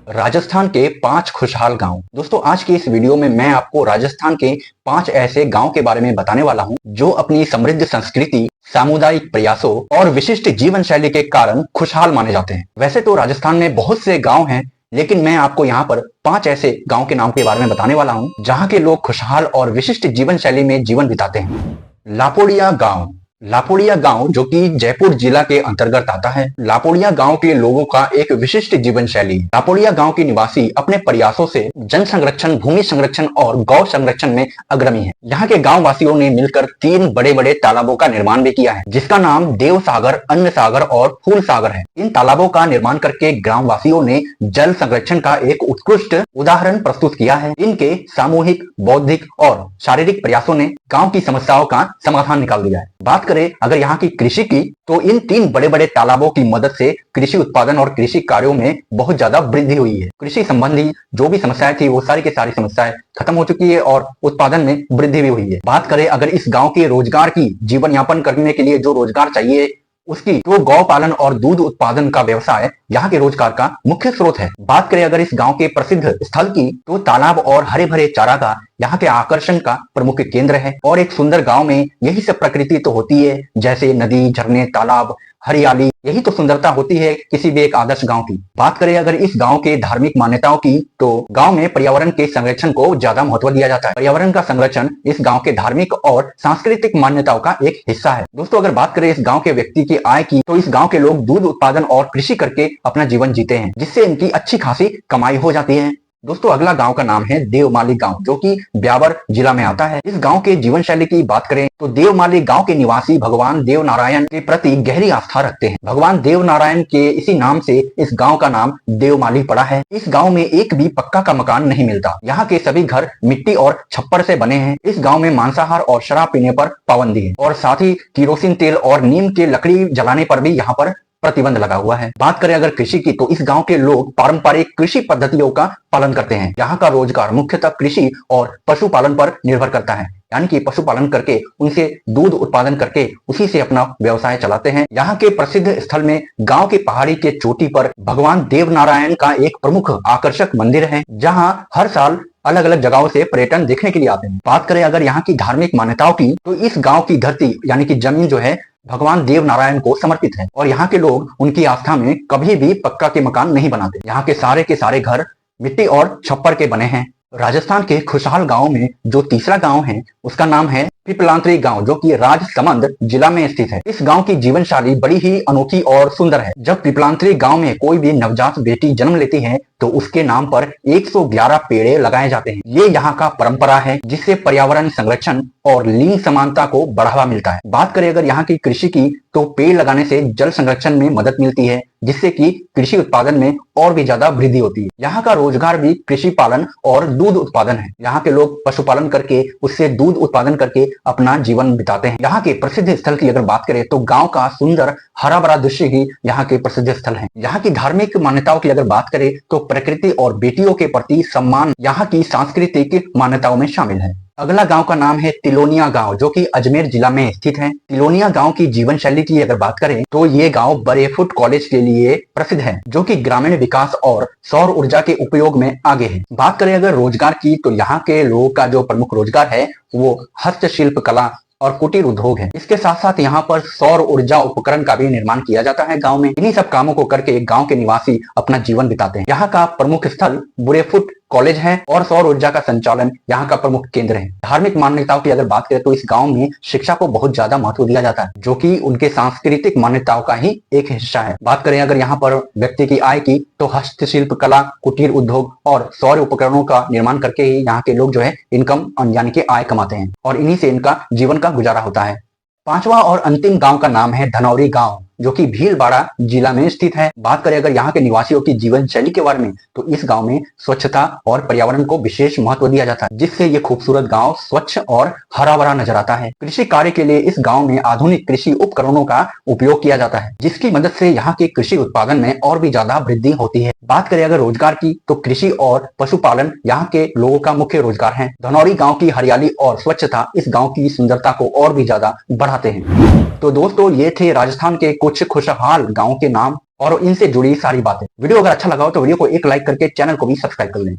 राजस्थान के 5 खुशहाल गांव। दोस्तों आज की इस वीडियो में मैं आपको राजस्थान के 5 ऐसे गांव के बारे में बताने वाला हूं जो अपनी समृद्ध संस्कृति, सामुदायिक प्रयासों और विशिष्ट जीवन शैली के कारण खुशहाल माने जाते हैं। वैसे तो राजस्थान में बहुत से गांव हैं, लेकिन मैं आपको यहाँ पर 5 ऐसे गांव के नाम के बारे में बताने वाला हूँ जहाँ के लोग खुशहाल और विशिष्ट जीवन शैली में जीवन बिताते हैं। लापोड़िया गांव। लापोड़िया गांव जो कि जयपुर जिला के अंतर्गत आता है। लापोड़िया गांव के लोगों का एक विशिष्ट जीवन शैली है। लापोड़िया गांव के निवासी अपने प्रयासों से जन संरक्षण, भूमि संरक्षण और गौ संरक्षण में अग्रणी है। यहाँ के गांव वासियों ने मिलकर 3 बड़े बड़े तालाबों का निर्माण भी किया है, जिसका नाम देव सागर, अन्न सागर और फूल सागर है। इन तालाबों का निर्माण करके ग्राम वासियों ने जल संरक्षण का एक उत्कृष्ट उदाहरण प्रस्तुत किया है। इनके सामूहिक, बौद्धिक और शारीरिक प्रयासों ने गांव की समस्याओं का समाधान निकाल दिया है। बात करें अगर यहाँ की कृषि की, तो इन 3 बड़े बड़े तालाबों की मदद से कृषि उत्पादन और कृषि कार्यों में बहुत ज्यादा वृद्धि हुई है। कृषि संबंधी जो भी समस्याएं थी वो सारी की सारी समस्याएं खत्म हो चुकी है और उत्पादन में वृद्धि भी हुई है। बात करें अगर इस गांव के रोजगार की, जीवन यापन करने के लिए जो रोजगार चाहिए उसकी, तो गौ पालन और दूध उत्पादन का व्यवसाय यहाँ के रोजगार का मुख्य स्रोत है। बात करें अगर इस गांव के प्रसिद्ध स्थल की, तो तालाब और हरे भरे चारागाह यहाँ के आकर्षण का प्रमुख केंद्र है। और एक सुंदर गांव में यही सब प्रकृति तो होती है, जैसे नदी, झरने, तालाब, हरियाली, यही तो सुंदरता होती है किसी भी एक आदर्श गांव की। बात करें अगर इस गांव के धार्मिक मान्यताओं की, तो गांव में पर्यावरण के संरक्षण को ज्यादा महत्व दिया जाता है। पर्यावरण का संरक्षण इस गांव के धार्मिक और सांस्कृतिक मान्यताओं का एक हिस्सा है। दोस्तों अगर बात करें इस गांव के व्यक्ति की आय की, तो इस गांव के लोग दूध उत्पादन और कृषि करके अपना जीवन जीते हैं, जिससे इनकी अच्छी खासी कमाई हो जाती है। दोस्तों अगला गांव का नाम है देवमाली गांव, जो कि ब्यावर जिला में आता है। इस गांव के जीवन शैली की बात करें तो देवमाली गांव के निवासी भगवान देव नारायण के प्रति गहरी आस्था रखते हैं। भगवान देव नारायण के इसी नाम से इस गांव का नाम देवमाली पड़ा है। इस गांव में एक भी पक्का का मकान नहीं मिलता। यहाँ के सभी घर मिट्टी और छप्पर से बने हैं। इस गांव में मांसाहार और शराब पीने पर पाबंदी है और साथ ही केरोसिन तेल और नीम के लकड़ी जलाने पर भी यहाँ पर प्रतिबंध लगा हुआ है। बात करें अगर कृषि की, तो इस गांव के लोग पारंपरिक कृषि पद्धतियों का पालन करते हैं। यहाँ का रोजगार मुख्यतः कृषि और पशुपालन पर निर्भर करता है, यानी कि पशुपालन करके उनसे दूध उत्पादन करके उसी से अपना व्यवसाय चलाते हैं। यहाँ के प्रसिद्ध स्थल में गांव के पहाड़ी के चोटी पर भगवान देव नारायण का एक प्रमुख आकर्षक मंदिर है, जहाँ हर साल अलग अलग जगहों से पर्यटन देखने के लिए आते हैं। बात करें अगर यहाँ की धार्मिक मान्यताओं की, तो इस गांव की धरती यानी कि जमीन जो है भगवान देव नारायण को समर्पित है और यहाँ के लोग उनकी आस्था में कभी भी पक्का के मकान नहीं बनाते। यहाँ के सारे घर मिट्टी और छप्पर के बने हैं। राजस्थान के खुशहाल गांव में जो तीसरा गांव है उसका नाम है पिपलांतरी गांव, जो कि राजसमंद जिला में स्थित है। इस गांव की जीवन शैली बड़ी ही अनोखी और सुंदर है। जब पिपलांतरी गांव में कोई भी नवजात बेटी जन्म लेती है तो उसके नाम पर 111 पेड़ लगाए जाते हैं। ये यहाँ का परंपरा है, जिससे पर्यावरण संरक्षण और लिंग समानता को बढ़ावा मिलता है। बात करें अगर यहाँ की कृषि की, तो पेड़ लगाने से जल संरक्षण में मदद मिलती है, जिससे कि कृषि उत्पादन में और भी ज्यादा वृद्धि होती है। यहाँ का रोजगार भी कृषि पालन और दूध उत्पादन है। यहाँ के लोग पशुपालन करके उससे दूध उत्पादन करके अपना जीवन बिताते हैं। यहाँ के प्रसिद्ध स्थल की अगर बात करें, तो गांव का सुंदर हरा भरा दृश्य ही यहाँ के प्रसिद्ध स्थल हैं। यहाँ की धार्मिक मान्यताओं की अगर बात करें, तो प्रकृति और बेटियों के प्रति सम्मान यहाँ की सांस्कृतिक मान्यताओं में शामिल है। अगला गांव का नाम है तिलोनिया गांव, जो कि अजमेर जिला में स्थित है। तिलोनिया गांव की जीवन शैली की अगर बात करें, तो ये गांव बरेफुट कॉलेज के लिए प्रसिद्ध है, जो कि ग्रामीण विकास और सौर ऊर्जा के उपयोग में आगे है। बात करें अगर रोजगार की, तो यहाँ के लोगों का जो प्रमुख रोजगार है वो हस्तशिल्प कला और कुटीर उद्योग है। इसके साथ साथ यहाँ पर सौर ऊर्जा उपकरण का भी निर्माण किया जाता है गांव में। इन्हीं सब कामों को करके गांव के निवासी अपना जीवन बिताते हैं। यहाँ का प्रमुख स्थल बुरेफुट कॉलेज है और सौर ऊर्जा का संचालन यहाँ का प्रमुख केंद्र है। धार्मिक मान्यताओं की अगर बात करें, तो इस गांव में शिक्षा को बहुत ज्यादा महत्व दिया जाता है, जो कि उनके सांस्कृतिक मान्यताओं का ही एक हिस्सा है। बात करें अगर यहाँ पर व्यक्ति की आय की, तो हस्तशिल्प कला, कुटीर उद्योग और सौर उपकरणों का निर्माण करके ही यहाँ के लोग जो है इनकम यानी कि आय कमाते हैं और इन्हीं से इनका जीवन का गुजारा होता है। 5वां और अंतिम गांव का नाम है धनौरी गांव, जो कि भीलवाड़ा जिला में स्थित है। बात करें अगर यहाँ के निवासियों की जीवन शैली के बारे में, तो इस गांव में स्वच्छता और पर्यावरण को विशेष महत्व दिया जाता है, जिससे ये खूबसूरत गांव स्वच्छ और हरा भरा नजर आता है। कृषि कार्य के लिए इस गांव में आधुनिक कृषि उपकरणों का उपयोग किया जाता है, जिसकी मदद से यहाँ के कृषि उत्पादन में और भी ज्यादा वृद्धि होती है। बात करें अगर रोजगार की, तो कृषि और पशुपालन यहाँ के लोगों का मुख्य रोजगार है। धनौरी गांव की हरियाली और स्वच्छता इस गांव की सुंदरता को और भी ज्यादा बढ़ाते हैं। तो दोस्तों ये थे राजस्थान के कुछ खुशहाल गांव के नाम। और इनसे जुड़ी सारी बातें। वीडियो अगर अच्छा लगा हो तो वीडियो को एक लाइक करके चैनल को भी सब्सक्राइब कर लें।